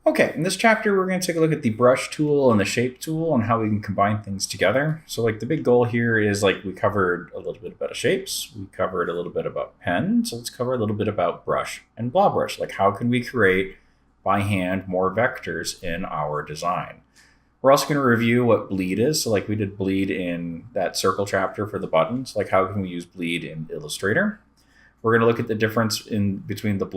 Okay, in this chapter, we're going to take a look at the brush tool and the shape tool and how we can combine things together. So like the big goal here is like we covered a little bit about shapes, we covered a little bit about pen, so let's cover a little bit about brush and blob brush. Like how can we create by hand more vectors in our design? We're also going to review what bleed is. So like we did bleed in that circle chapter for the buttons, like how can we use bleed in Illustrator? We're going to look at the difference in between the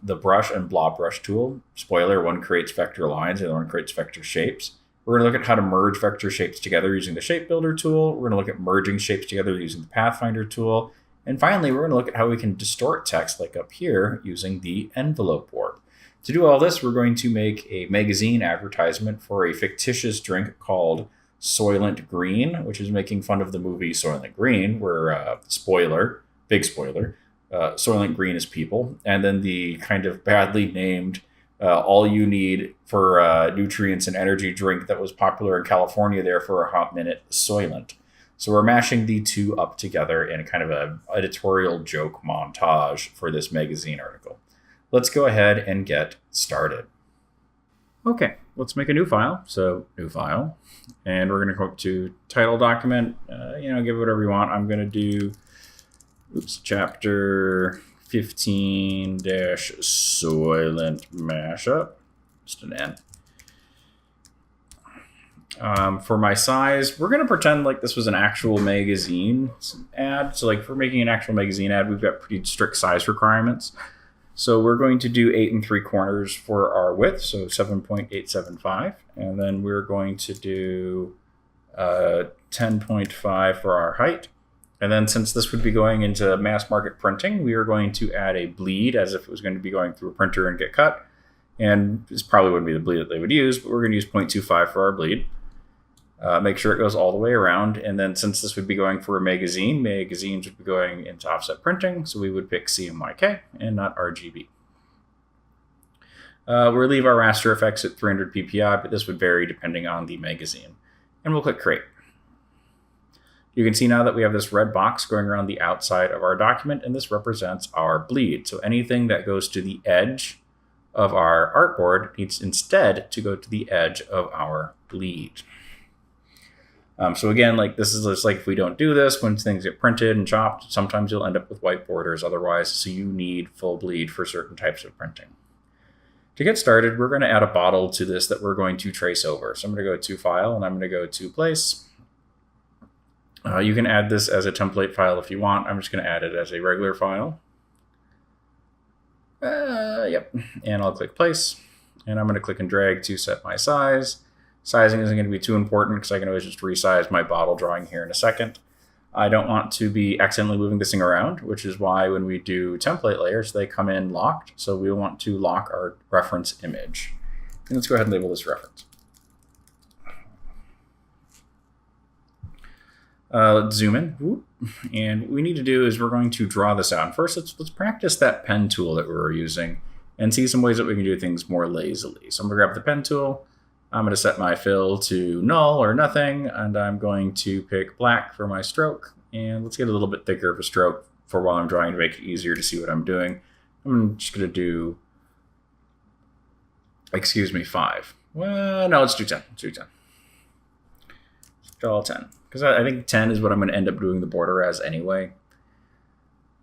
the brush and blob brush tool. Spoiler: one creates vector lines, and the other one creates vector shapes. We're going to look at how to merge vector shapes together using the shape builder tool. We're going to look at merging shapes together using the pathfinder tool. And finally, we're going to look at how we can distort text, like up here, using the envelope warp. To do all this, we're going to make a magazine advertisement for a fictitious drink called Soylent Green, which is making fun of the movie Soylent Green, where, spoiler, big spoiler, Soylent Green is people. And then the kind of badly named all you need for nutrients and energy drink that was popular in California there for a hot minute, Soylent. So we're mashing the two up together in kind of an editorial joke montage for this magazine article. Let's go ahead and get started. Okay, let's make a new file. So new file, and we're going to go up to title document, give it whatever you want. I'm going to do chapter 15 Soylent mashup, just an N. For my size, we're going to pretend like this was an actual magazine ad. So like for making an actual magazine ad, we've got pretty strict size requirements. So we're going to do 8 3/4 for our width, so 7.875. And then we're going to do 10.5 for our height. And then since this would be going into mass market printing, we are going to add a bleed as if it was going to be going through a printer and get cut. And this probably wouldn't be the bleed that they would use, but we're going to use 0.25 for our bleed. Make sure it goes all the way around. And then since this would be going for a magazine, magazines would be going into offset printing. So we would pick CMYK and not RGB. We'll leave our raster effects at 300 ppi, but this would vary depending on the magazine. And we'll click create. You can see now that we have this red box going around the outside of our document, and this represents our bleed. So anything that goes to the edge of our artboard needs instead to go to the edge of our bleed. So again, like this is just like if we don't do this, when things get printed and chopped, sometimes you'll end up with white borders otherwise, so you need full bleed for certain types of printing. To get started, we're going to add a bottle to this that we're going to trace over. So I'm going to go to File, and I'm going to go to Place. You can add this as a template file if you want. I'm just going to add it as a regular file. Yep. And I'll click Place. And I'm going to click and drag to set my size. Sizing isn't going to be too important because I can always just resize my bottle drawing here in a second. I don't want to be accidentally moving this thing around, which is why when we do template layers, they come in locked. So we want to lock our reference image. And let's go ahead and label this reference. Let's zoom in. And what we need to do is we're going to draw this out. And first, let's practice that pen tool that we were using and see some ways that we can do things more lazily. So I'm going to grab the pen tool. I'm going to set my fill to null or nothing, and I'm going to pick black for my stroke. And let's get a little bit thicker of a stroke for while I'm drawing to make it easier to see what I'm doing. I'm just going to do, 5. Well, no, let's do 10. Let's do 10. Let's draw 10. Because I think 10 is what I'm going to end up doing the border as anyway.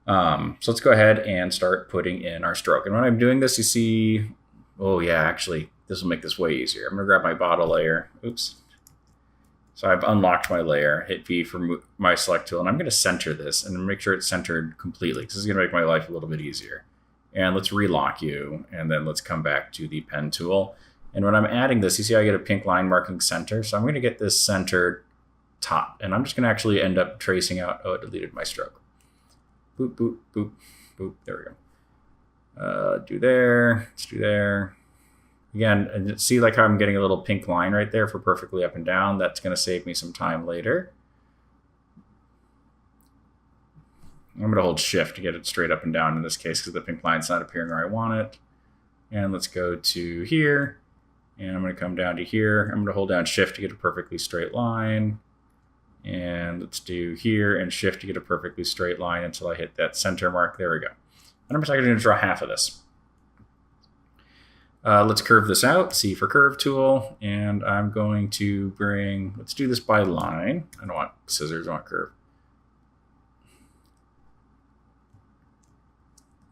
So let's go ahead and start putting in our stroke. And when I'm doing this, you see, oh yeah, actually, this will make this way easier. I'm going to grab my bottle layer. Oops. So I've unlocked my layer, hit V for my select tool, and I'm going to center this and make sure it's centered completely because this is going to make my life a little bit easier. And let's relock you, and then let's come back to the pen tool. And when I'm adding this, you see I get a pink line marking center. So I'm going to get this centered top, and I'm just going to actually end up tracing out, oh, it deleted my stroke. Boop, boop, boop, boop. There we go. Do there. Let's do there. Again, and see like how I'm getting a little pink line right there for perfectly up and down. That's going to save me some time later. I'm going to hold shift to get it straight up and down in this case because the pink line's not appearing where I want it. And let's go to here. And I'm going to come down to here. I'm going to hold down shift to get a perfectly straight line. And let's do here and shift to get a perfectly straight line until I hit that center mark. There we go. And I'm just going to draw half of this. Let's curve this out, C for curve tool, and I'm going to bring, let's do this by line. I don't want scissors, I want curve.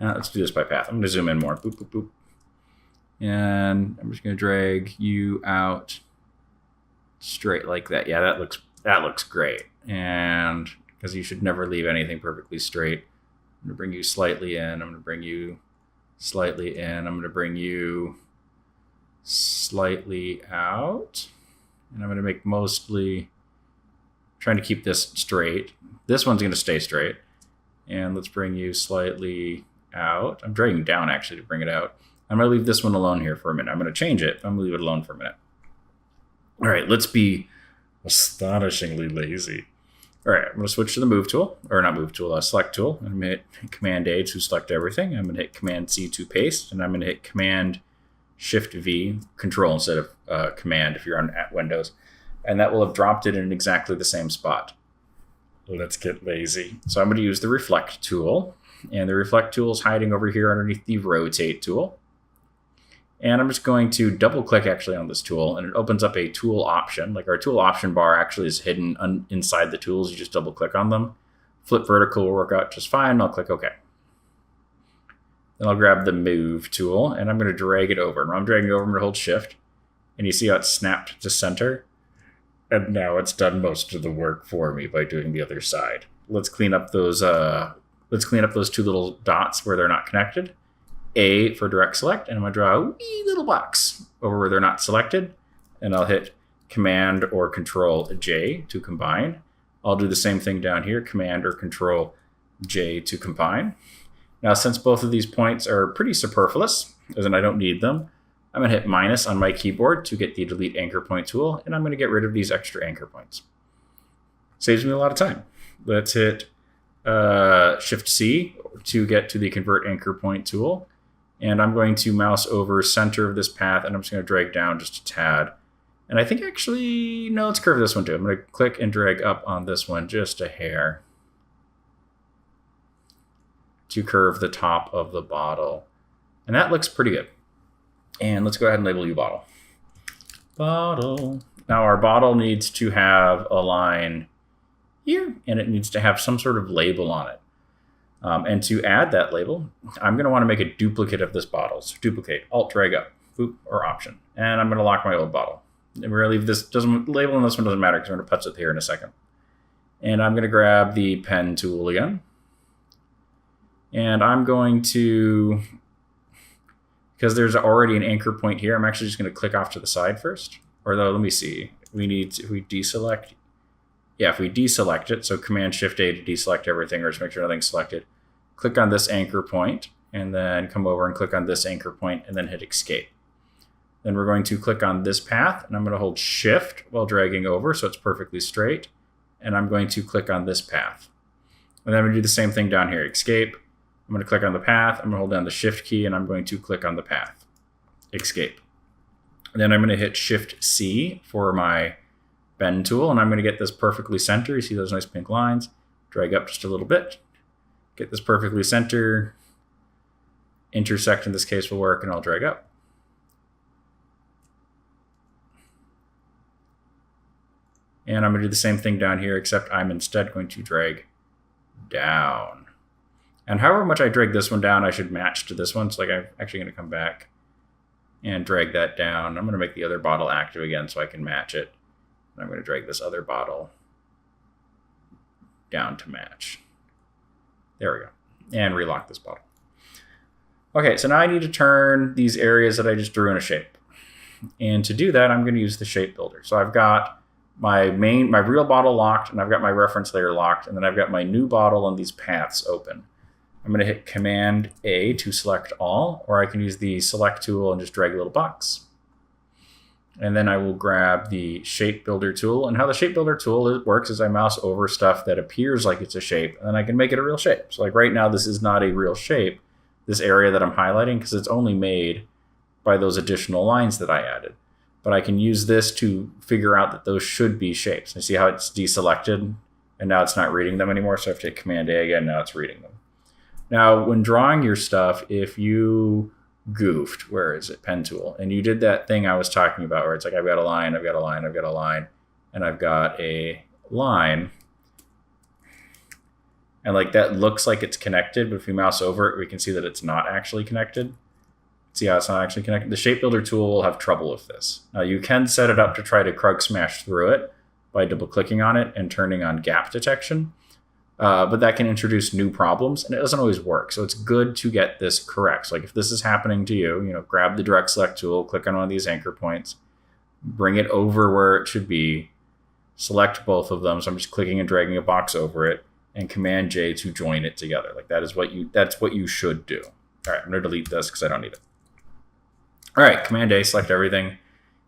Let's do this by path. I'm going to zoom in more. Boop, boop, boop. And I'm just going to drag you out straight like that. Yeah, that looks great. And because you should never leave anything perfectly straight, I'm going to bring you slightly in. I'm going to bring you slightly in. I'm going to bring you slightly out. And I'm going to make mostly, trying to keep this straight. This one's going to stay straight. And let's bring you slightly out. I'm dragging down actually to bring it out. I'm going to leave this one alone here for a minute. I'm going to change it. I'm going to leave it alone for a minute. All right, let's be astonishingly lazy. All right, I'm going to switch to the move tool, or not move tool, select tool. I'm going to hit Command A to select everything. I'm going to hit Command C to paste, and I'm going to hit Command Shift V, Control instead of Command if you're on Windows. And that will have dropped it in exactly the same spot. Let's get lazy. So I'm going to use the Reflect tool. And the Reflect tool is hiding over here underneath the Rotate tool. And I'm just going to double click actually on this tool, and it opens up a tool option. Like our tool option bar actually is hidden inside the tools. You just double click on them. Flip vertical will work out just fine. I'll click OK. Then I'll grab the Move tool, and I'm going to drag it over. And when I'm dragging it over, I'm going to hold Shift. And you see how it's snapped to center? And now it's done most of the work for me by doing the other side. Let's clean up those two little dots where they're not connected. A for direct select, and I'm going to draw a wee little box over where they're not selected. And I'll hit Command or Control J to combine. I'll do the same thing down here, Command or Control J to combine. Now, since both of these points are pretty superfluous, as in I don't need them, I'm going to hit minus on my keyboard to get the Delete Anchor Point tool, and I'm going to get rid of these extra anchor points. Saves me a lot of time. Let's hit Shift C to get to the Convert Anchor Point tool. And I'm going to mouse over center of this path, and I'm just going to drag down just a tad. And I think actually, no, let's curve this one too. I'm going to click and drag up on this one just a hair to curve the top of the bottle. And that looks pretty good. And let's go ahead and label you bottle. Bottle. Now our bottle needs to have a line here, and it needs to have some sort of label on it. And to add that label, I'm going to want to make a duplicate of this bottle. So duplicate, Alt, drag up, boop, or Option. And I'm going to lock my old bottle. And we're going to leave this, label on this one doesn't matter because I'm going to putz it here in a second. And I'm going to grab the pen tool again. And I'm going to, because there's already an anchor point here, I'm actually just going to click off to the side first. Or though, let me see, if we deselect, yeah, if we deselect it, so Command Shift A to deselect everything or just make sure nothing's selected, click on this anchor point and then come over and click on this anchor point and then hit Escape. Then we're going to click on this path, and I'm going to hold Shift while dragging over so it's perfectly straight. And I'm going to click on this path. And then I'm going to do the same thing down here, Escape. I'm going to click on the path, I'm going to hold down the Shift key, and I'm going to click on the path, Escape. And then I'm going to hit Shift C for my Bend tool, and I'm going to get this perfectly center. You see those nice pink lines? Drag up just a little bit. Get this perfectly center. Intersect in this case will work, and I'll drag up. And I'm going to do the same thing down here, except I'm instead going to drag down. And however much I drag this one down, I should match to this one. So like I'm actually going to come back and drag that down. I'm going to make the other bottle active again so I can match it. I'm going to drag this other bottle down to match. There we go. And relock this bottle. Okay, so now I need to turn these areas that I just drew in a shape. And to do that, I'm going to use the shape builder. So I've got my real bottle locked, and I've got my reference layer locked, and then I've got my new bottle and these paths open. I'm going to hit Command A to select all, or I can use the Select tool and just drag a little box. And then I will grab the Shape Builder tool. And how the Shape Builder tool works is I mouse over stuff that appears like it's a shape, and then I can make it a real shape. So like right now, this is not a real shape, this area that I'm highlighting, because it's only made by those additional lines that I added. But I can use this to figure out that those should be shapes. And see how it's deselected, and now it's not reading them anymore. So I have to hit Command A again, now it's reading them. Now, when drawing your stuff, if you goofed. Where is it? Pen tool. And you did that thing I was talking about where it's like, I've got a line, I've got a line, I've got a line, and I've got a line. And like that looks like it's connected, but if we mouse over it, we can see that it's not actually connected. See how it's not actually connected? The shape builder tool will have trouble with this. Now you can set it up to try to Krug smash through it by double clicking on it and turning on gap detection. But that can introduce new problems and it doesn't always work. So it's good to get this correct. So like if this is happening to you, grab the direct select tool, click on one of these anchor points, bring it over where it should be, select both of them. So I'm just clicking and dragging a box over it, and Command J to join it together. Like that's what you should do. All right, I'm gonna delete this because I don't need it. All right, Command A, select everything.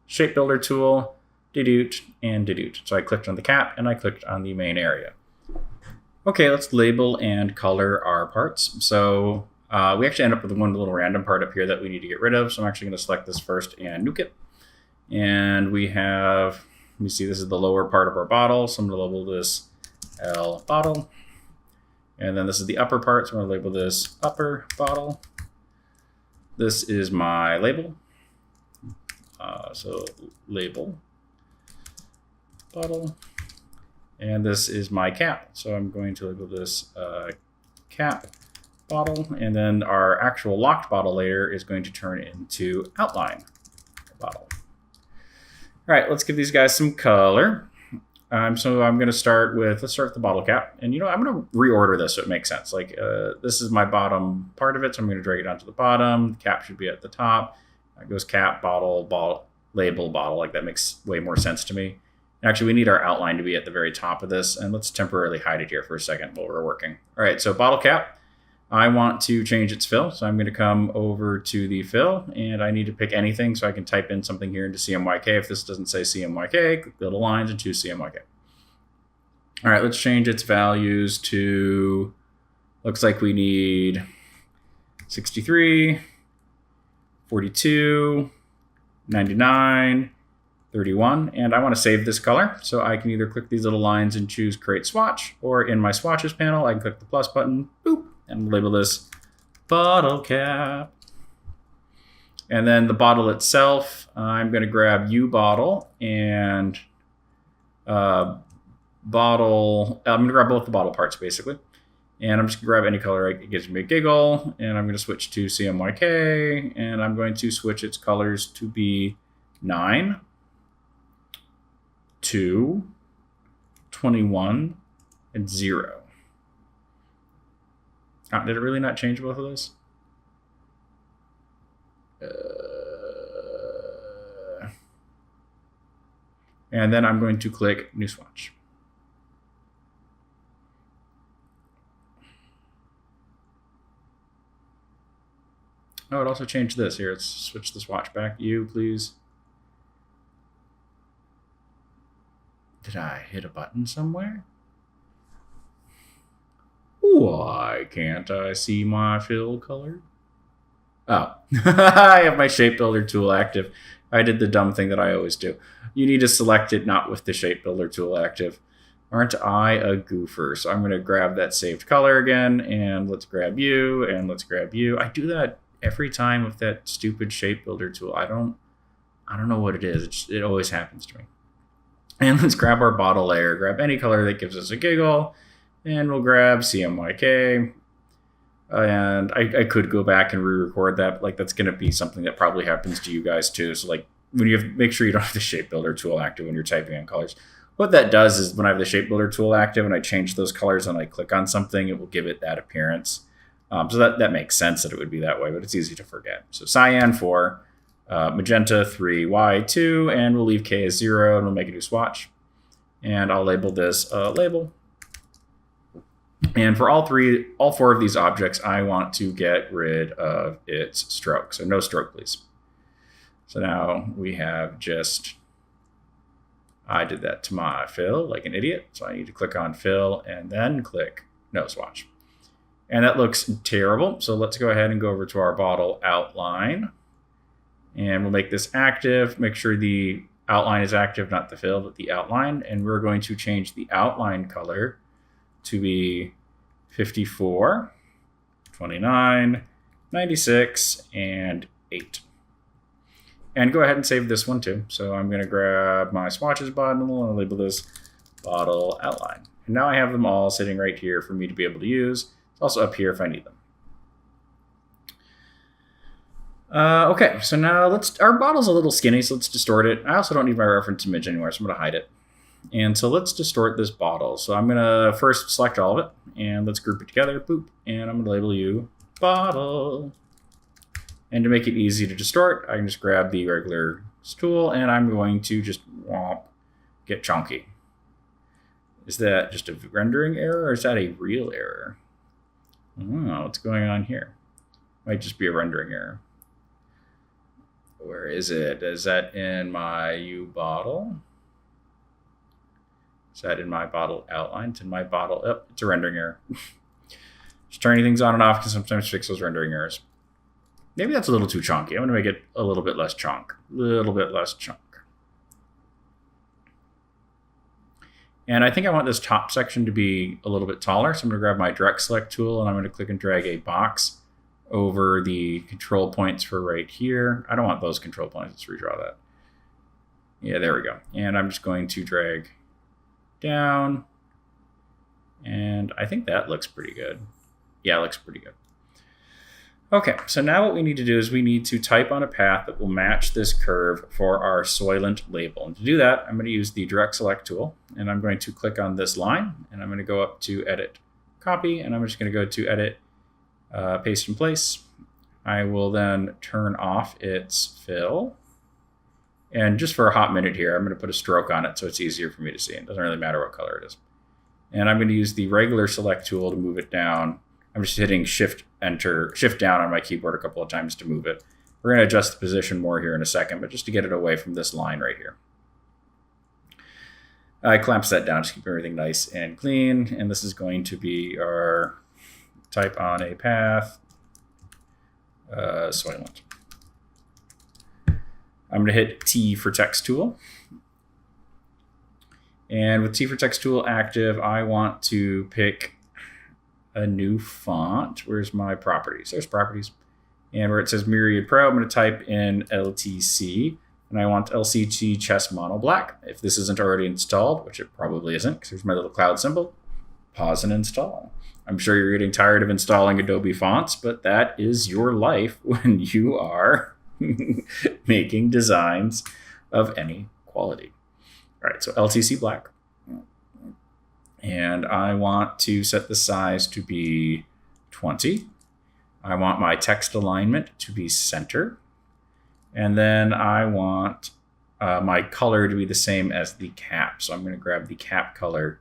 Shape builder tool, dedude, and dedude. So I clicked on the cap and I clicked on the main area. Okay, let's label and color our parts. So we actually end up with one little random part up here that we need to get rid of. So I'm actually gonna select this first and nuke it. And we have, you see this is the lower part of our bottle. So I'm gonna label this L bottle. And then this is the upper part, so I'm going to label this upper bottle. This is my label. So label bottle. And this is my cap. So I'm going to label this cap bottle. And then our actual locked bottle layer is going to turn into outline bottle. All right, let's give these guys some color. So I'm going to start with, let's start with the bottle cap. And I'm going to reorder this so it makes sense. Like this is my bottom part of it, so I'm going to drag it down to the bottom. The cap should be at the top. It goes cap, bottle, label, bottle. Like that makes way more sense to me. And actually, we need our outline to be at the very top of this. And let's temporarily hide it here for a second while we're working. All right, so bottle cap. I want to change its fill. So I'm going to come over to the fill and I need to pick anything so I can type in something here into CMYK. If this doesn't say CMYK, click the little lines and choose CMYK. All right, let's change its values to, looks like we need 63, 42, 99, 31. And I want to save this color. So I can either click these little lines and choose create swatch, or in my swatches panel, I can click the plus button, boop, and label this bottle cap. And then the bottle itself, I'm going to grab U bottle and bottle. I'm going to grab both the bottle parts basically. And I'm just going to grab any color. It gives me a giggle. And I'm going to switch to CMYK. And I'm going to switch its colors to be 9, 2, 21, and 0. Did it really not change both of those? And then I'm going to click New Swatch. Oh, it also changed this. Here, let's switch the swatch back. You, please. Did I hit a button somewhere? Why can't I see my fill color? Oh, I have my shape builder tool active. I did the dumb thing that I always do. You need to select it not with the shape builder tool active. Aren't I a goofer? So I'm going to grab that saved color again, and let's grab you, and let's grab you. I do that every time with that stupid shape builder tool. I don't know what it is. It always happens to me. And let's grab our bottle layer. Grab any color that gives us a giggle. And we'll grab CMYK. And I could go back and re-record that, but like that's going to be something that probably happens to you guys too. So like when you make sure you don't have the shape builder tool active when you're typing in colors. What that does is when I have the shape builder tool active and I change those colors and I click on something, it will give it that appearance. So that makes sense that it would be that way, but it's easy to forget. So cyan 4, magenta 3, Y2, and we'll leave K as 0 and we'll make a new swatch. And I'll label this label. And for all four of these objects, I want to get rid of its stroke. So no stroke, please. So now we have just, I did that to my fill like an idiot. So I need to click on fill and then click no swatch. And that looks terrible. So let's go ahead and go over to our bottle outline. And we'll make this active. Make sure the outline is active, not the fill, but the outline. And we're going to change the outline color to be 54, 29, 96, and 8. And go ahead and save this one too. So I'm going to grab my swatches bottle and label this bottle outline. And now I have them all sitting right here for me to be able to use. It's also up here if I need them. Okay, so now our bottle's a little skinny, so let's distort it. I also don't need my reference image anywhere, so I'm going to hide it. And so let's distort this bottle. So I'm going to first select all of it, and let's group it together. Boop. And I'm going to label you bottle. And to make it easy to distort, I can just grab the regular tool, and I'm going to just get chunky. Is that just a rendering error, or is that a real error? I don't know what's going on here. Might just be a rendering error. Where is it? Is that in my U bottle? Is that in my bottle outline? It's in my bottle. Oh, it's a rendering error. Just turning things on and off can sometimes fix those rendering errors. Maybe that's a little too chunky. I'm going to make it a little bit less chunk. And I think I want this top section to be a little bit taller. So I'm going to grab my direct select tool and I'm going to click and drag a box over the control points for right here. I don't want those control points. Let's redraw that. Yeah, there we go. And I'm just going to drag down. And I think that looks pretty good. Yeah, it looks pretty good. Okay, so now what we need to do is we need to type on a path that will match this curve for our Soylent label. And to do that, I'm going to use the direct select tool, and I'm going to click on this line, and I'm going to go up to edit copy, and I'm just going to go to edit paste in place. I will then turn off its fill. And just for a hot minute here, I'm going to put a stroke on it so it's easier for me to see. It doesn't really matter what color it is. And I'm going to use the regular select tool to move it down. I'm just hitting shift down on my keyboard a couple of times to move it. We're going to adjust the position more here in a second, but just to get it away from this line right here. I clamps that down to keep everything nice and clean. And this is going to be our type on a path, Soylent. I'm going to hit T for text tool. And with T for text tool active, I want to pick a new font. Where's my properties? There's properties. And where it says Myriad Pro, I'm going to type in LTC. And I want LCT Chess Mono Black. If this isn't already installed, which it probably isn't, because there's my little cloud symbol, pause and install. I'm sure you're getting tired of installing Adobe fonts, but that is your life when you are making designs of any quality. All right, so LTC Black. And I want to set the size to be 20. I want my text alignment to be center. And then I want my color to be the same as the cap. So I'm going to grab the cap color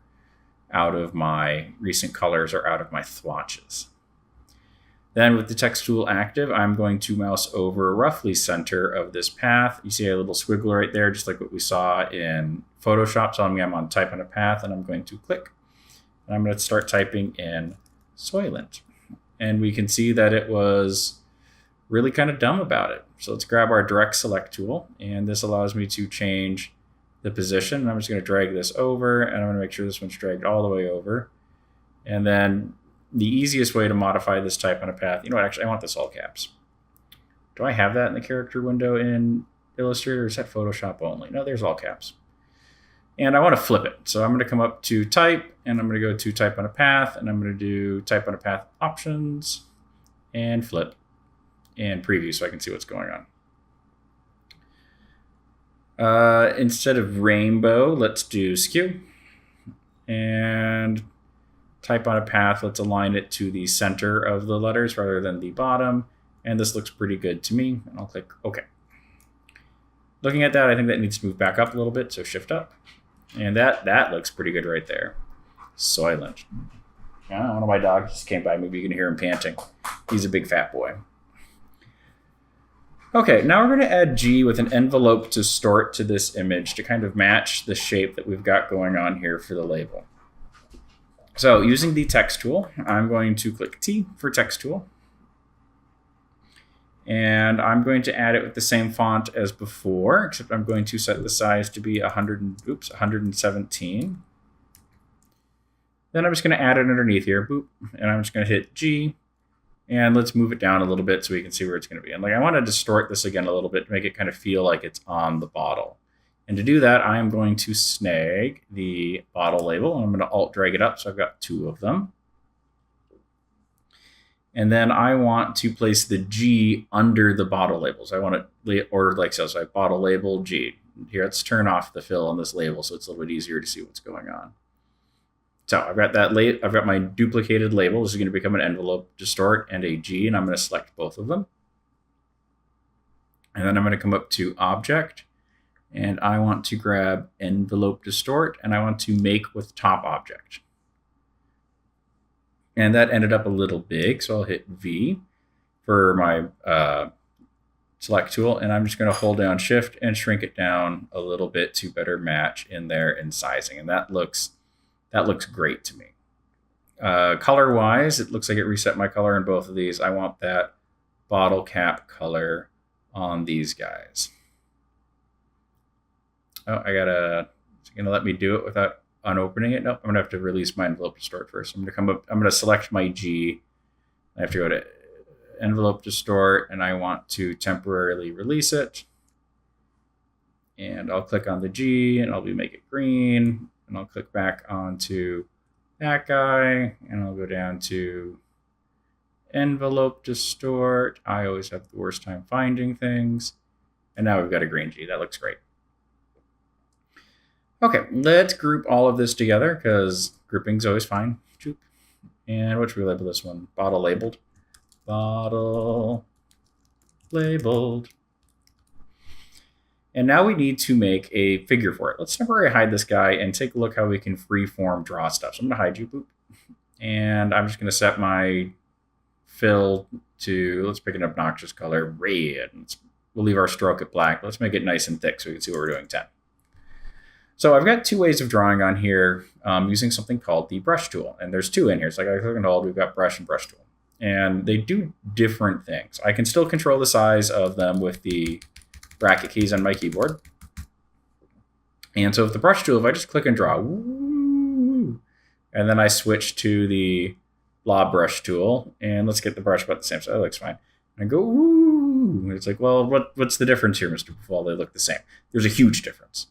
out of my recent colors or out of my swatches. Then with the text tool active, I'm going to mouse over roughly center of this path. You see a little squiggle right there, just like what we saw in Photoshop. So I'm on type on a path and I'm going to click. And I'm going to start typing in Soylent. And we can see that it was really kind of dumb about it. So let's grab our direct select tool. And this allows me to change the position. And I'm just going to drag this over. And I'm going to make sure this one's dragged all the way over. And then the easiest way to modify this type on a path, you know what, actually I want this all caps. Do I have that in the character window in Illustrator, or is that Photoshop only? No, there's all caps. And I want to flip it. So I'm going to come up to type, and I'm going to go to type on a path, and I'm going to do type on a path options, and flip, and preview so I can see what's going on. Instead of rainbow, let's do skew. And type on a path, let's align it to the center of the letters rather than the bottom. And this looks pretty good to me. And I'll click OK. Looking at that, I think that needs to move back up a little bit. So shift up. And that looks pretty good right there. Soylent. Yeah, one of my dogs just came by. Maybe you can hear him panting. He's a big fat boy. Okay, now we're going to add G with an envelope to distort to this image to kind of match the shape that we've got going on here for the label. So using the text tool, I'm going to click T for text tool. And I'm going to add it with the same font as before, except I'm going to set the size to be 117. Then I'm just going to add it underneath here, boop, and I'm just going to hit G, And let's move it down a little bit so we can see where it's going to be. And like I want to distort this again a little bit to make it kind of feel like it's on the bottle. And to do that, I am going to snag the bottle label, and I'm going to alt drag it up. So I've got 2 of them. And then I want to place the G under the bottle label. So I want to order like so. So I have bottle label G. Here, let's turn off the fill on this label so it's a little bit easier to see what's going on. So I've got that. I've got my duplicated label. This is going to become an envelope distort and a G, and I'm going to select both of them. And then I'm going to come up to Object, and I want to grab Envelope Distort, and I want to make with top object. And that ended up a little big, so I'll hit V for my select tool, and I'm just going to hold down Shift and shrink it down a little bit to better match in there in sizing, and that looks great to me. Color-wise, it looks like it reset my color in both of these. I want that bottle cap color on these guys. Oh, it's going to let me do it without unopening it. Nope, I'm going to have to release my envelope distort first. I'm going to come up, I'm going to select my G. I have to go to envelope distort, and I want to temporarily release it. And I'll click on the G, and I'll make it green. And I'll click back onto that guy, and I'll go down to envelope distort. I always have the worst time finding things. And now we've got a green G. That looks great. Okay, let's group all of this together because grouping's always fine. And what should we label this one? Bottle labeled. Bottle labeled. And now we need to make a figure for it. Let's temporarily hide this guy and take a look how we can freeform draw stuff. So I'm going to hide you, boop. And I'm just going to set my fill to, let's pick an obnoxious color, red. We'll leave our stroke at black. Let's make it nice and thick so we can see what we're doing 10. So I've got 2 ways of drawing on here using something called the brush tool. And there's 2 in here. So like I click and hold, we've got brush and brush tool. And they do different things. I can still control the size of them with the bracket keys on my keyboard. And so with the brush tool, if I just click and draw, woo, and then I switch to the blob brush tool, and let's get the brush about the same, so that looks fine. And I go, woo, it's like, well, what's the difference here, Mr. Buffalo? They look the same. There's a huge difference.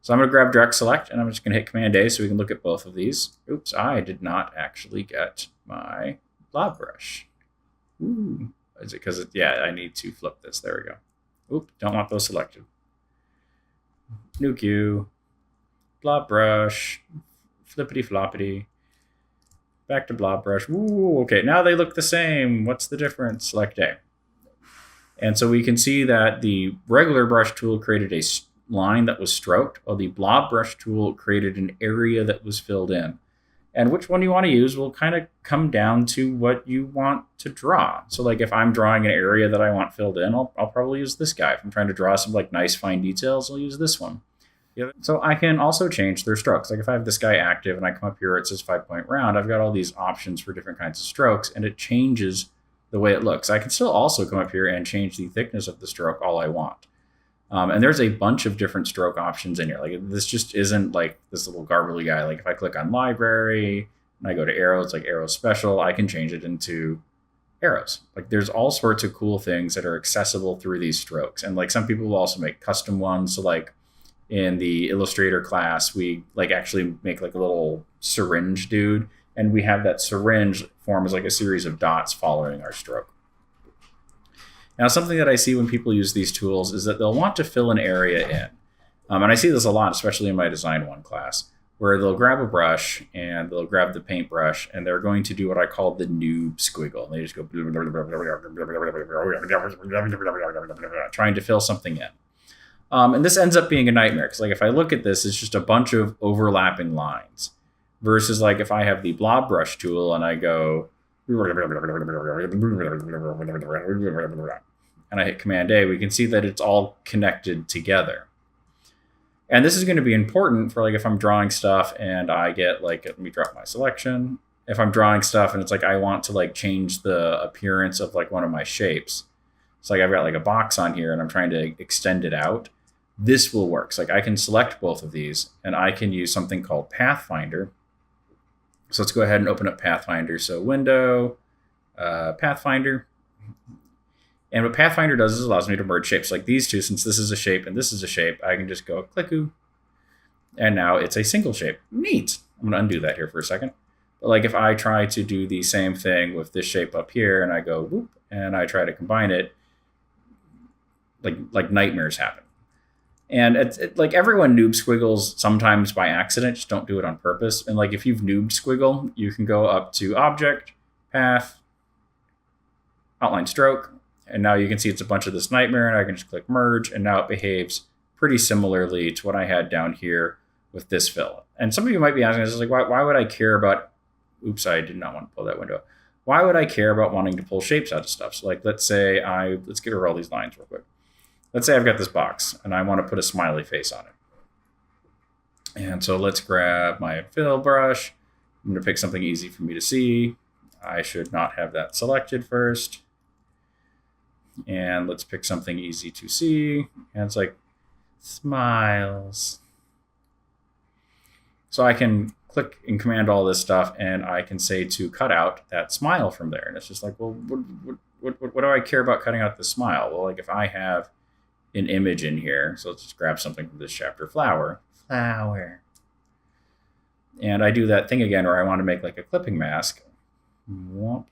So I'm going to grab direct select, and I'm just going to hit Command A so we can look at both of these. Oops, I did not actually get my blob brush. Ooh, is it because, yeah, I need to flip this. There we go. Oop, don't want those selected. New cue, blob brush, flippity floppity, back to blob brush. Ooh, okay, now they look the same. What's the difference? Select A. And so we can see that the regular brush tool created a line that was stroked, while the blob brush tool created an area that was filled in. And which one you want to use will kind of come down to what you want to draw. So like if I'm drawing an area that I want filled in, I'll probably use this guy. If I'm trying to draw some like nice fine details, I'll use this one. So I can also change their strokes. Like if I have this guy active and I come up here, it says 5-point round, I've got all these options for different kinds of strokes, and it changes the way it looks. I can still also come up here and change the thickness of the stroke all I want. And there's a bunch of different stroke options in here. Like this just isn't like this little garbly guy. Like if I click on library and I go to arrows, like arrow special, I can change it into arrows. Like there's all sorts of cool things that are accessible through these strokes. And like some people will also make custom ones. So like in the Illustrator class, we like actually make like a little syringe dude. And we have that syringe form as like a series of dots following our stroke. Now, something that I see when people use these tools is that they'll want to fill an area in. And I see this a lot, especially in my Design 1 class, where they'll grab a brush and they'll grab the paintbrush and they're going to do what I call the noob squiggle. And they just go trying to fill something in. And this ends up being a nightmare because like if I look at this, it's just a bunch of overlapping lines versus like if I have the blob brush tool and I go and I hit Command A, we can see that it's all connected together. And this is going to be important for like if I'm drawing stuff and I get like, let me drop my selection. If I'm drawing stuff and it's like I want to like change the appearance of like one of my shapes. So like I've got like a box on here and I'm trying to extend it out. This will work. So like I can select both of these and I can use something called Pathfinder. So let's go ahead and open up Pathfinder. So window, Pathfinder. And what Pathfinder does is allows me to merge shapes. Like these two, since this is a shape and this is a shape, I can just go click-oo. And now it's a single shape. Neat. I'm going to undo that here for a second. But like if I try to do the same thing with this shape up here and I go whoop and I try to combine it, like nightmares happen. And it's like everyone noob squiggles sometimes by accident. Just don't do it on purpose. And like if you've noobed squiggle, you can go up to Object, Path, Outline Stroke. And now you can see it's a bunch of this nightmare. And I can just click Merge. And now it behaves pretty similarly to what I had down here with this fill. And some of you might be asking, like, why would I care about, oops, I did not want to pull that window. Why would I care about wanting to pull shapes out of stuff? So like, let's get rid of all these lines real quick. Let's say I've got this box and I want to put a smiley face on it. And so let's grab my fill brush. I'm going to pick something easy for me to see. I should not have that selected first. And let's pick something easy to see. And it's like smiles. So I can click and command all this stuff and I can say to cut out that smile from there. And it's just like, well, what do I care about cutting out the smile? Well, like if I have an image in here, so let's just grab something from this chapter, flower. And I do that thing again where I want to make like a clipping mask. Now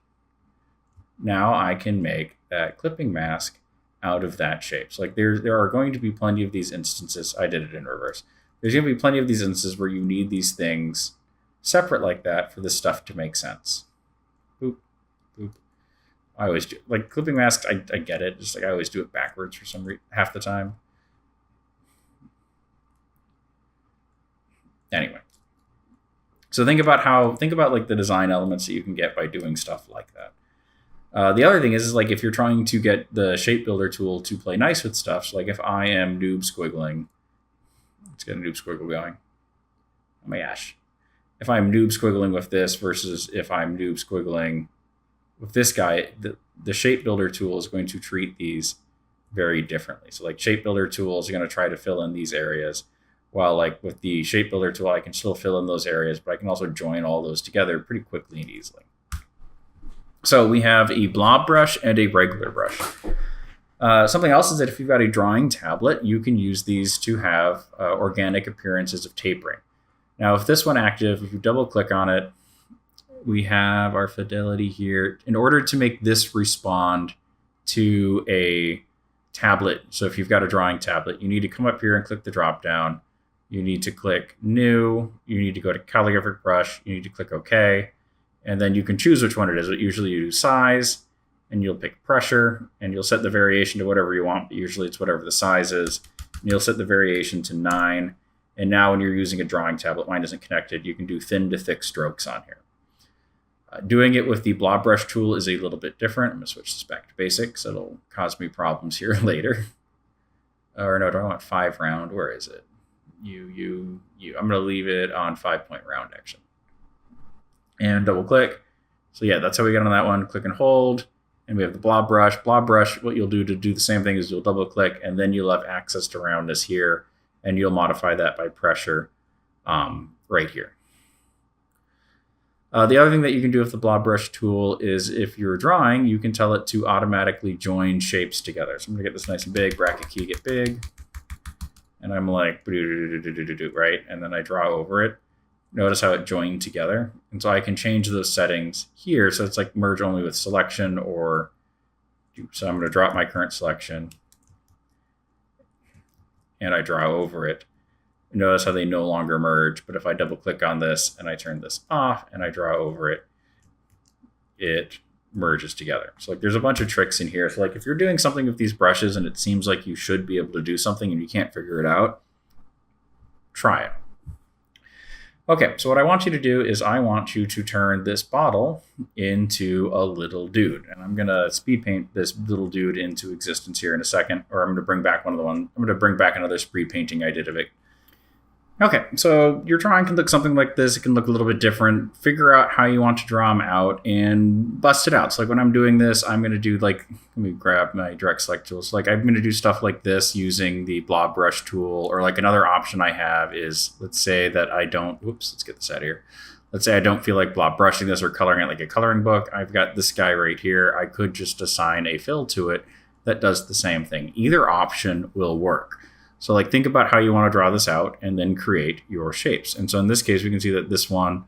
I can make that clipping mask out of that shape. So like there are going to be plenty of these instances. I did it in reverse. There's going to be plenty of these instances where you need these things separate like that for this stuff to make sense. Boop, boop. I always do, like clipping masks, I get it. Just like I always do it backwards for some reason, half the time. Anyway. So think about like the design elements that you can get by doing stuff like that. The other thing is like if you're trying to get the shape builder tool to play nice with stuff, so like if I am noob squiggling, let's get a noob squiggle going. Oh my gosh. If I'm noob squiggling with this versus if I'm noob squiggling with this guy, the shape builder tool is going to treat these very differently. So like shape builder tools are going to try to fill in these areas, while like with the shape builder tool, I can still fill in those areas, but I can also join all those together pretty quickly and easily. So we have a blob brush and a regular brush. Something else is that if you've got a drawing tablet, you can use these to have organic appearances of tapering. Now, if this one active, if you double click on it, we have our fidelity here. In order to make this respond to a tablet, so if you've got a drawing tablet, you need to come up here and click the drop down. You need to click New. You need to go to Calligraphic Brush. You need to click OK. And then you can choose which one it is. Usually you do size, and you'll pick pressure, and you'll set the variation to whatever you want. But usually it's whatever the size is. And you'll set the variation to 9. And now when you're using a drawing tablet, mine isn't connected, you can do thin to thick strokes on here. Doing it with the blob brush tool is a little bit different. I'm going to switch this back to basics. It'll cause me problems here later. Or no, do I want 5 round? Where is it? You. I'm going to leave it on 5-point round action. And double click. So yeah, that's how we get on that one. Click and hold. And we have the blob brush. Blob brush, what you'll do to do the same thing is you'll double click, and then you'll have access to roundness here. And you'll modify that by pressure right here. The other thing that you can do with the blob brush tool is if you're drawing, you can tell it to automatically join shapes together. So I'm going to get this nice and big, bracket key, get big. And I'm like, right? And then I draw over it. Notice how it joined together. And so I can change those settings here. So it's like merge only with selection or, so I'm going to drop my current selection and I draw over it. Notice how they no longer merge, but if I double click on this and I turn this off and I draw over it, it merges together. So like there's a bunch of tricks in here. So like if you're doing something with these brushes and it seems like you should be able to do something and you can't figure it out, try it. Okay, so what I want you to do is I want you to turn this bottle into a little dude. And I'm gonna speed paint this little dude into existence here in a second, or I'm gonna bring back I'm gonna bring back another speed painting I did of it. Okay, so your drawing can look something like this. It can look a little bit different. Figure out how you want to draw them out and bust it out. So like when I'm doing this, I'm going to do like, let me grab my direct select tool. So like I'm going to do stuff like this using the blob brush tool, or like another option I have is, let's say that I don't, whoops, let's get this out of here. Let's say I don't feel like blob brushing this or coloring it like a coloring book. I've got this guy right here. I could just assign a fill to it that does the same thing. Either option will work. So like think about how you want to draw this out and then create your shapes. And so in this case, we can see that this one,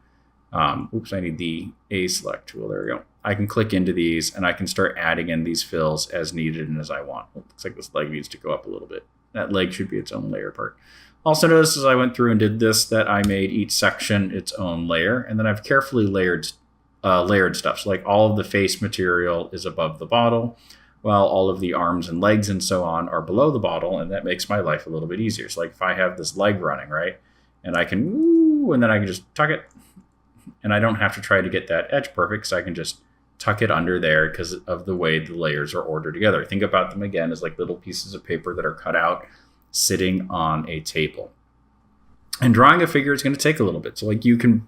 oops, I need the A select tool. There we go. I can click into these and I can start adding in these fills as needed and as I want. It looks like this leg needs to go up a little bit. That leg should be its own layer part. Also notice as I went through and did this that I made each section its own layer, and then I've carefully layered stuff. So like all of the face material is above the bottle, while all of the arms and legs and so on are below the bottle, and that makes my life a little bit easier. So like if I have this leg running, right, and I can woo, and then I can just tuck it, and I don't have to try to get that edge perfect, so I can just tuck it under there because of the way the layers are ordered together. Think about them again as like little pieces of paper that are cut out sitting on a table. And drawing a figure is going to take a little bit. So like you can,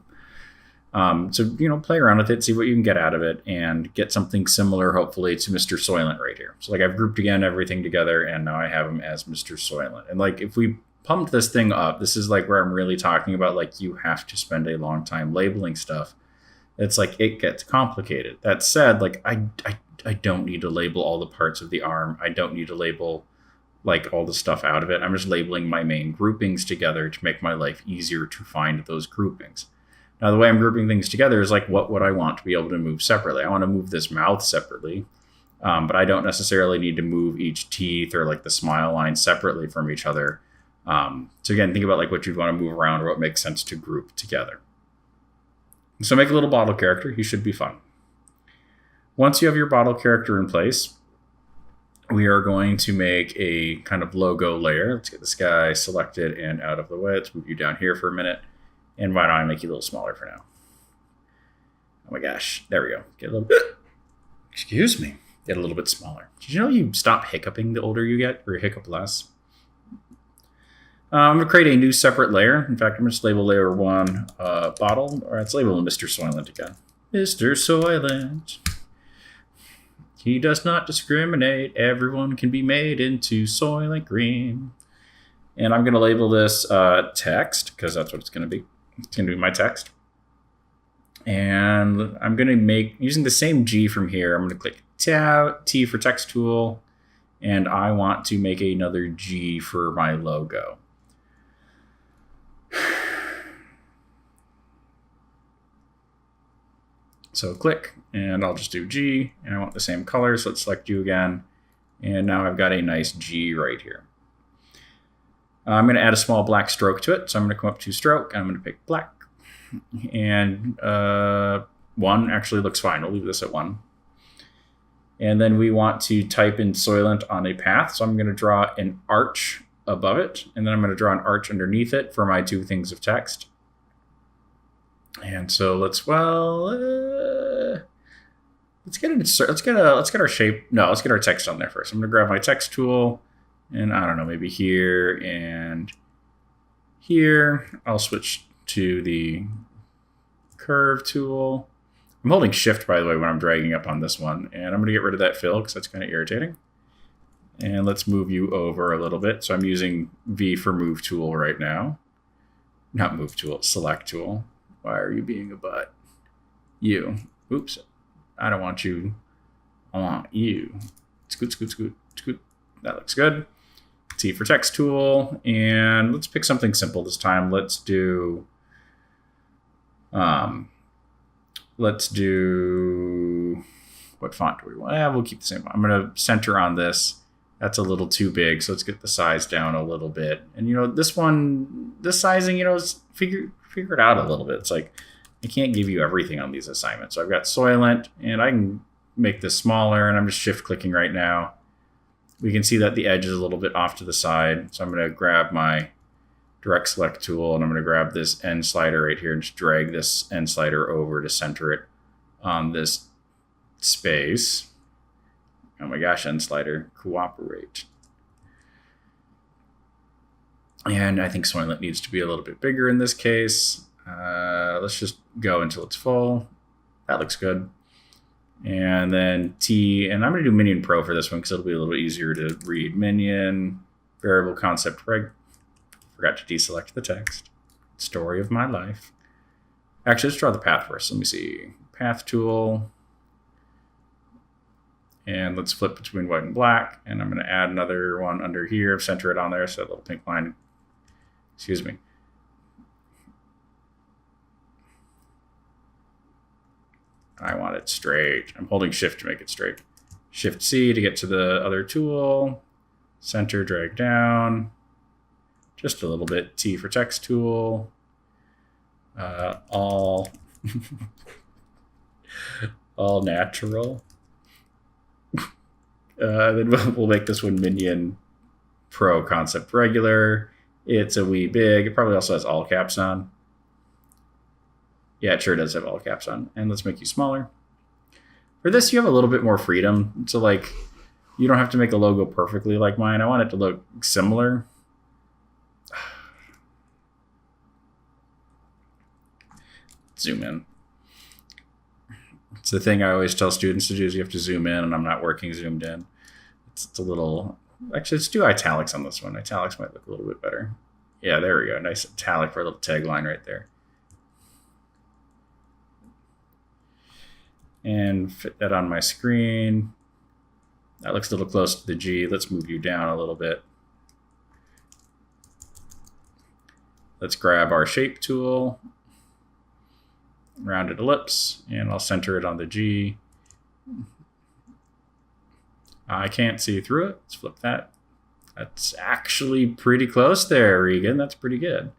play around with it, see what you can get out of it, and get something similar, hopefully, to Mr. Soylent right here. So like I've grouped again everything together, and now I have him as Mr. Soylent. And like if we pump this thing up, this is like where I'm really talking about like you have to spend a long time labeling stuff. It's like it gets complicated. That said, like I don't need to label all the parts of the arm. I don't need to label like all the stuff out of it. I'm just labeling my main groupings together to make my life easier to find those groupings. Now, the way I'm grouping things together is like, what would I want to be able to move separately? I want to move this mouth separately, but I don't necessarily need to move each teeth or like the smile line separately from each other. So again, think about like what you'd want to move around or what makes sense to group together. So make a little bottle character. He should be fun. Once you have your bottle character in place, we are going to make a kind of logo layer. Let's get this guy selected and out of the way. Let's move you down here for a minute. And why don't I make you a little smaller for now? Oh my gosh. There we go. Get a little bit. Excuse me. Get a little bit smaller. Did you know you stop hiccuping the older you get, or hiccup less? I'm going to create a new separate layer. In fact, I'm going to just label layer 1 bottle. Or let's label Mr. Soylent again. Mr. Soylent. He does not discriminate. Everyone can be made into Soylent Green. And I'm going to label this text, because that's what it's going to be. It's going to be my text. And I'm going to make, using the same G from here, I'm going to click T for text tool. And I want to make another G for my logo. So click, and I'll just do G, and I want the same color, so let's select you again. And now I've got a nice G right here. I'm going to add a small black stroke to it, so I'm going to come up to stroke, and I'm going to pick black. And 1 actually looks fine. We'll leave this at 1. And then we want to type in Soylent on a path, so I'm going to draw an arch above it, and then I'm going to draw an arch underneath it for my 2 things of text. And so let's get our shape. No, let's get our text on there first. I'm going to grab my text tool, and I don't know, maybe here and here. I'll switch to the curve tool. I'm holding shift, by the way, when I'm dragging up on this one, and I'm going to get rid of that fill because that's kind of irritating. And let's move you over a little bit. So I'm using V for move tool right now. Not move tool, select tool. Why are you being a butt? You. Oops. I don't want you. I want you. Scoot, scoot, scoot, scoot. That looks good. T for text tool. And let's pick something simple this time. Let's do what font do we want? We'll keep the same one. I'm going to center on this. That's a little too big, so let's get the size down a little bit. And this one, this sizing, is figure it out a little bit. It's like I can't give you everything on these assignments. So I've got Soylent, and I can make this smaller, and I'm just shift clicking right now. We can see that the edge is a little bit off to the side. So I'm going to grab my direct select tool, and I'm going to grab this end slider right here and just drag this end slider over to center it on this space. Oh my gosh, end slider, cooperate. And I think Soylent needs to be a little bit bigger in this case. Let's just go until it's full. That looks good. And then T, and I'm going to do Minion Pro for this one because it'll be a little easier to read. Minion, variable concept reg. Forgot to deselect the text. Story of my life. Actually, let's draw the path first. Let me see. Path tool. And let's flip between white and black. And I'm going to add another one under here, center it on there, so that little pink line. Excuse me. I want it straight. I'm holding shift to make it straight. Shift C to get to the other tool. Center, drag down. Just a little bit. T for text tool. All natural. Then we'll make this one Minion Pro Concept Regular. It's a wee big. It probably also has all caps on. Yeah, it sure does have all caps on. And let's make you smaller. For this, you have a little bit more freedom. So, like, you don't have to make a logo perfectly like mine. I want it to look similar. Zoom in. It's the thing I always tell students to do is you have to zoom in, and I'm not working zoomed in. It's a little... Actually, let's do italics on this one. Italics might look a little bit better. Yeah, there we go. Nice italic for a little tagline right there. And fit that on my screen. That looks a little close to the G. Let's move you down a little bit. Let's grab our shape tool. Rounded ellipse, and I'll center it on the G. I can't see through it. Let's flip that. That's actually pretty close there, Regan. That's pretty good.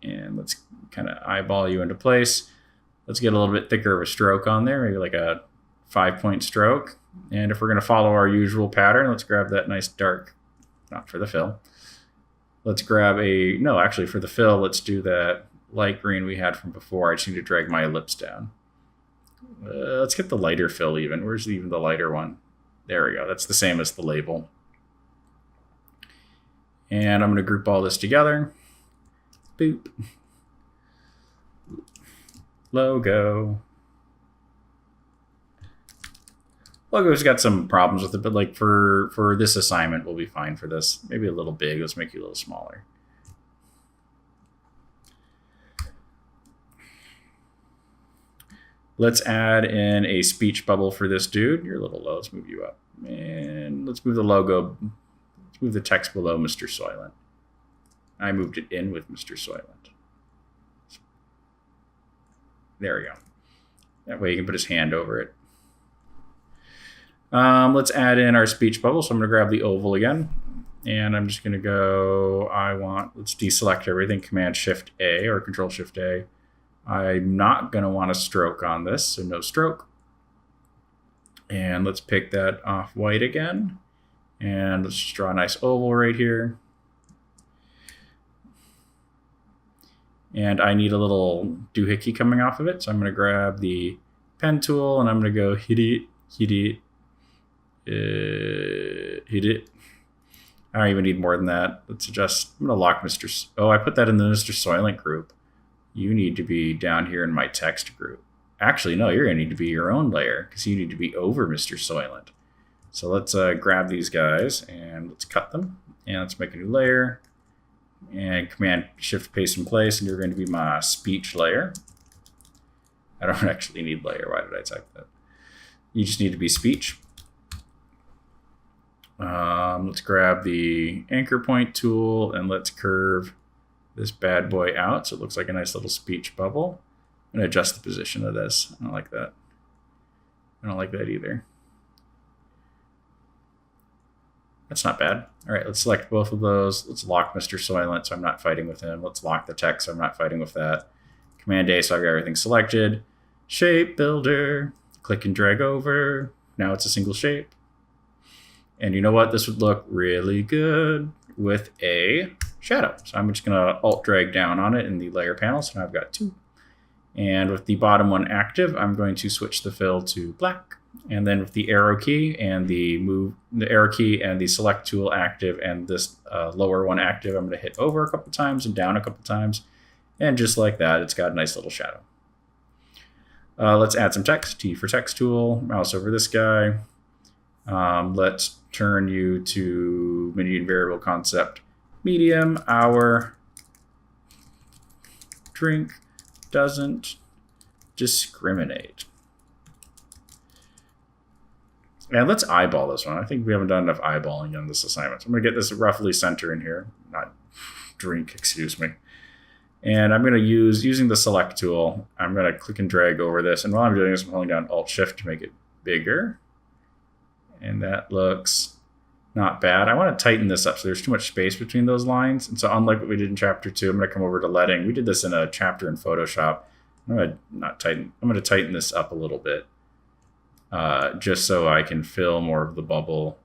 And let's kind of eyeball you into place. Let's get a little bit thicker of a stroke on there, maybe like a 5-point stroke. And if we're going to follow our usual pattern, let's grab that nice dark, not for the fill. Let's grab a, no, actually for the fill, let's do that light green we had from before. I just need to drag my ellipse down. Let's get the lighter fill even. Where's even the lighter one? There we go. That's the same as the label. And I'm going to group all this together. Boop. Logo. Logo's got some problems with it, but like for this assignment, we'll be fine for this. Maybe a little big. Let's make you a little smaller. Let's add in a speech bubble for this dude. You're a little low. Let's move you up. And let's move the logo. Let's move the text below Mr. Soylent. I moved it in with Mr. Soylent. There we go. That way you can put his hand over it. Let's add in our speech bubble. So I'm going to grab the oval again. And I'm just going to go, let's deselect everything. Command-Shift-A or Control-Shift-A. I'm not going to want a stroke on this, so no stroke. And let's pick that off white again. And let's just draw a nice oval right here. And I need a little doohickey coming off of it. So I'm going to grab the pen tool and I'm going to go hit it. I don't even need more than that. Let's adjust. I'm going to lock Mr. Oh, I put that in the Mr. Soylent group. You need to be down here in my text group. Actually, no, you're going to need to be your own layer because you need to be over Mr. Soylent. So let's grab these guys and let's cut them. And let's make a new layer. And Command-Shift paste in place. And you're going to be my speech layer. I don't actually need layer. Why did I type that? You just need to be speech. Let's grab the anchor point tool and let's curve this bad boy out so it looks like a nice little speech bubble. I'm going to adjust the position of this. I don't like that. I don't like that either. That's not bad. All right, let's select both of those. Let's lock Mr. Soylent so I'm not fighting with him. Let's lock the text so I'm not fighting with that. Command-A so I've got everything selected. Shape builder. Click and drag over. Now it's a single shape. And you know what? This would look really good with a shadow. So I'm just going to alt drag down on it in the layer panel. So now I've got two. And with the bottom one active, I'm going to switch the fill to black. And then with the arrow key and the arrow key and the select tool active and this lower one active, I'm going to hit over a couple times and down a couple times. And just like that, it's got a nice little shadow. Let's add some text. T for text tool. Mouse over this guy. Let's turn you to Minion variable concept medium, hour, drink, doesn't discriminate. And let's eyeball this one. I think we haven't done enough eyeballing on this assignment. So I'm going to get this roughly center in here. Not drink, excuse me. And I'm going to using the select tool, I'm going to click and drag over this. And while I'm doing this, I'm holding down Alt-Shift to make it bigger. And that looks not bad. I want to tighten this up so there's too much space between those lines. And so unlike what we did in chapter 2, I'm going to come over to leading. We did this in a chapter in Photoshop. I'm going to tighten this up a little bit. Just so I can fill more of the bubble.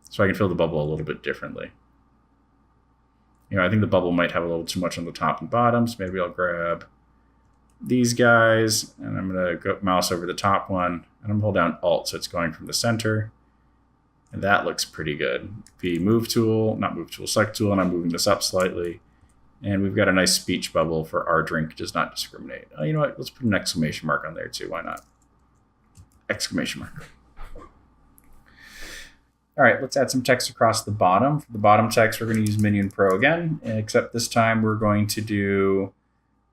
So I can fill the bubble a little bit differently. I think the bubble might have a little too much on the top and bottom. So maybe I'll grab these guys and I'm going to go mouse over the top one and I'm going to hold down Alt so it's going from the center. And that looks pretty good. Select tool, and I'm moving this up slightly. And we've got a nice speech bubble for our drink does not discriminate. Oh, you know what? Let's put an exclamation mark on there too. Why not? Exclamation mark. All right, let's add some text across the bottom. For the bottom text, we're going to use Minion Pro again, except this time we're going to do,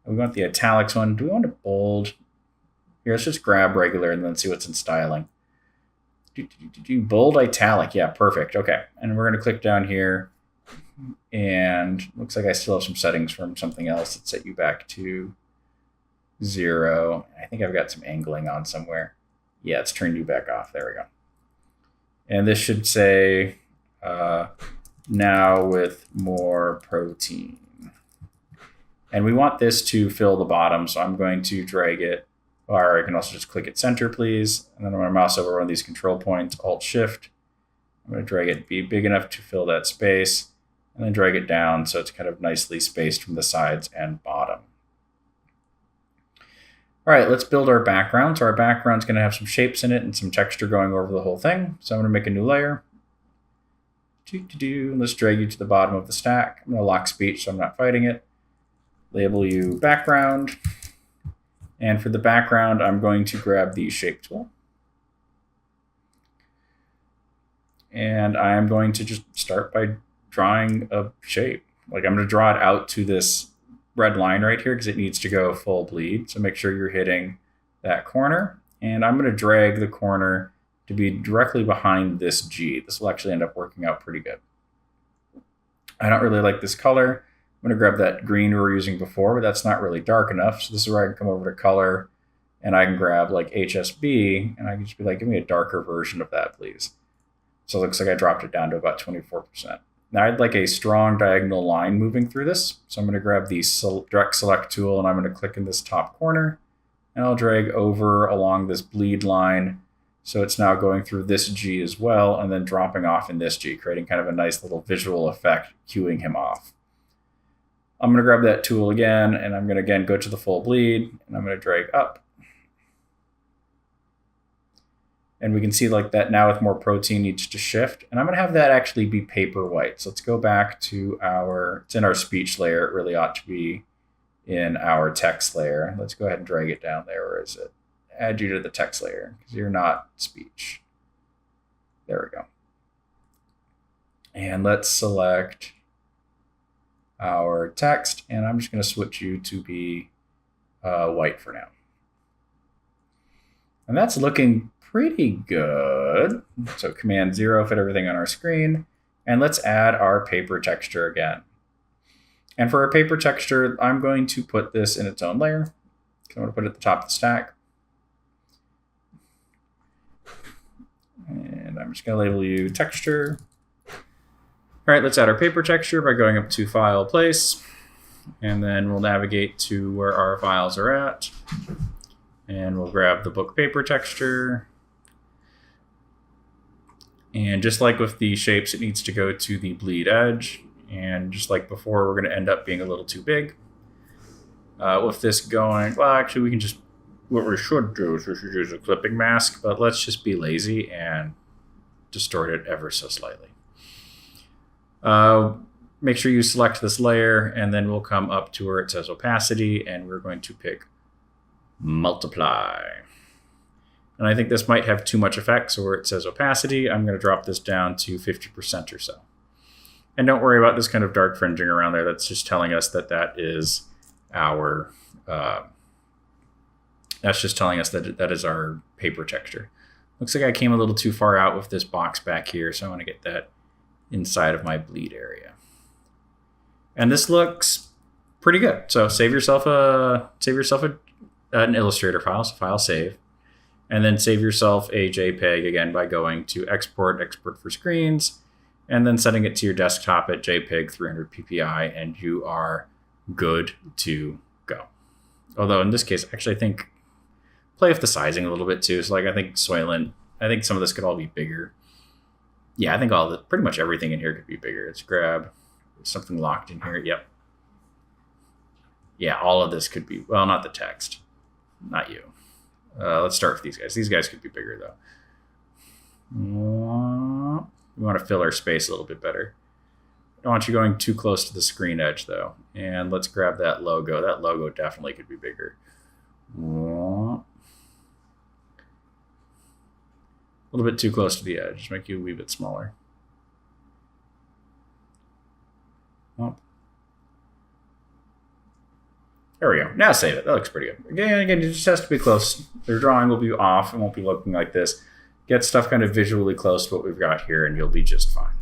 we want the italics one. Do we want to bold? Here, let's just grab regular and then see what's in styling. Bold italic, yeah, perfect. Okay, and we're going to click down here, and looks like I still have some settings from something else that set you back to 0. I think I've got some angling on somewhere. Yeah, it's turned you back off. There we go. And this should say, now with more protein. And we want this to fill the bottom, so I'm going to drag it, or I can also just click it center, please. And then I'm going to mouse over one of these control points, Alt-Shift. I'm going to drag it be big enough to fill that space, and then drag it down so it's kind of nicely spaced from the sides and bottom. All right, let's build our background. So our background's going to have some shapes in it and some texture going over the whole thing. So I'm going to make a new layer. Let's drag you to the bottom of the stack. I'm going to lock speech so I'm not fighting it. Label you background. And for the background, I'm going to grab the shape tool. And I'm going to just start by drawing a shape. Like I'm going to draw it out to this red line right here because it needs to go full bleed. So make sure you're hitting that corner. And I'm going to drag the corner to be directly behind this G. This will actually end up working out pretty good. I don't really like this color. I'm going to grab that green we were using before, but that's not really dark enough. So this is where I can come over to color and I can grab like HSB and I can just be like, give me a darker version of that, please. So it looks like I dropped it down to about 24%. Now I'd like a strong diagonal line moving through this. So I'm going to grab the direct select tool and I'm going to click in this top corner and I'll drag over along this bleed line. So it's now going through this G as well and then dropping off in this G, creating kind of a nice little visual effect, cueing him off. I'm going to grab that tool again and I'm going to again go to the full bleed and I'm going to drag up. And we can see like that now with more protein needs to shift. And I'm going to have that actually be paper white. So let's go back to it's in our speech layer. It really ought to be in our text layer. Let's go ahead and drag it down there. Where is it? Add you to the text layer because you're not speech. There we go. And let's select our text. And I'm just going to switch you to be white for now. And that's looking pretty good. So Command 0, fit everything on our screen. And let's add our paper texture again. And for our paper texture, I'm going to put this in its own layer. I'm going to put it at the top of the stack. And I'm just going to label you texture. All right, let's add our paper texture by going up to File, Place. And then we'll navigate to where our files are at. And we'll grab the book paper texture. And just like with the shapes, it needs to go to the bleed edge. And just like before, we're going to end up being a little too big. With this going, well, actually, we can just, what we should do is we should use a clipping mask, but let's just be lazy and distort it ever so slightly. Make sure you select this layer, and then we'll come up to where it says opacity, and we're going to pick multiply. And I think this might have too much effect, so where it says opacity, I'm going to drop this down to 50% or so. And don't worry about this kind of dark fringing around there. That's just telling us that that is our That's just telling us that that is our paper texture. Looks like I came a little too far out with this box back here, so I want to get that inside of my bleed area. And this looks pretty good. So save yourself an Illustrator file, so file save, and then save yourself a JPEG again by going to export for screens, and then setting it to your desktop at JPEG 300 ppi, and you are good to go. Although in this case, actually, I think play with the sizing a little bit too. So like I think Soylent, I think some of this could all be bigger. Yeah, I think pretty much everything in here could be bigger. Let's grab something locked in here. Yep. Yeah, all of this could be, well, not the text. Not you. Let's start with these guys. These guys could be bigger though. We want to fill our space a little bit better. Don't want you going too close to the screen edge though. And let's grab that logo. That logo definitely could be bigger. A little bit too close to the edge. Just make you a wee bit smaller. Oh. There we go. Now save it. That looks pretty good. Again, it just has to be close. Their drawing will be off. It won't be looking like this. Get stuff kind of visually close to what we've got here, and you'll be just fine.